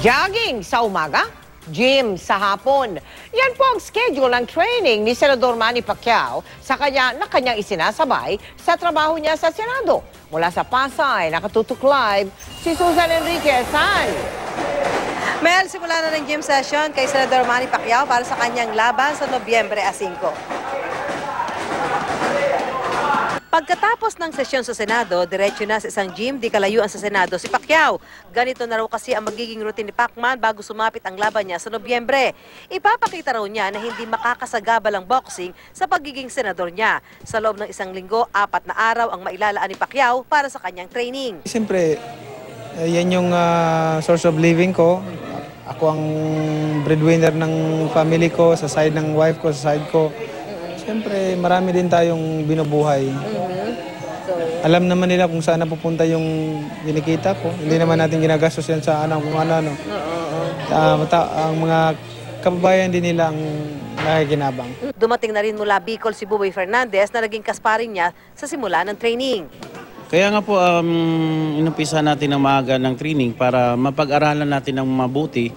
Jogging sa umaga, gym sa hapon. Yan po ang schedule ng training ni Senador Manny Pacquiao sa kanyang isinasabay sa trabaho niya sa Senado. Mula sa Pasay, nakatutok live si Susan Enriquez. Mel, simula na ng gym session kay Senador Manny Pacquiao para sa kanyang laban sa Nobyembre 5. Pagkatapos ng sesyon sa Senado, diretso na sa isang gym di kalayuan sa Senado si Pacquiao. Ganito na raw kasi ang magiging routine ni Pacman bago sumapit ang laban niya sa Nobyembre. Ipapakita raw niya na hindi makakasagabal ang boxing sa pagiging senador niya. Sa loob ng 1 linggo, 4 na araw ang mailalaan ni Pacquiao para sa kanyang training. Siyempre, yan yung source of living ko. Ako ang breadwinner ng family ko, sa side ng wife ko, sa side ko. Siyempre, marami din tayong binubuhay. Alam naman nila kung saan napupunta yung kinikita ko. Hindi naman natin ginagastos yan sa kung ano. Ang mga kababayan din nila ang nakikinabang. Dumating na rin mula Bicol si Buboy Fernandez na naging kasparin niya sa simula ng training. Kaya nga po, inumpisa natin ang maaga ng training para mapag-aralan natin ng mabuti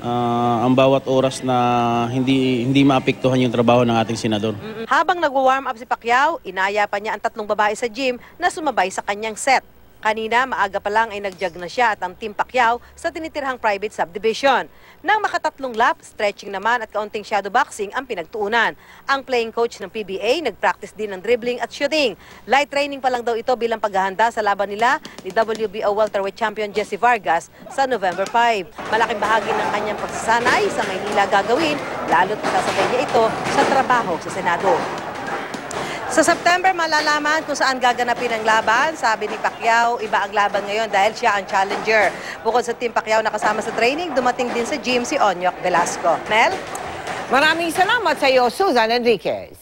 ang bawat oras na hindi maapektuhan yung trabaho ng ating senador. Habang nag-warm up si Pacquiao, inaya pa niya ang 3 babae sa gym na sumabay sa kanyang set. Kanina, maaga pa lang ay nag-jog na siya at ang Team Pacquiao sa tinitirhang private subdivision. Nang makatatlong lap, stretching naman at kaunting shadow boxing ang pinagtuunan. Ang playing coach ng PBA nag-practice din ng dribbling at shooting. Light training pa lang daw ito bilang paghahanda sa laban nila ni WBO welterweight champion Jessie Vargas sa November 5. Malaking bahagi ng kanyang pagsasanay sa Maynila gagawin, lalo't kasabay niya ito sa trabaho sa Senado. Sa September, malalaman kung saan gaganapin ang laban. Sabi ni Pacquiao, iba ang laban ngayon dahil siya ang challenger. Bukod sa Team Pacquiao na kasama sa training, dumating din sa gym si Onyok Velasco. Mel? Maraming salamat sa iyo, Susan Enriquez.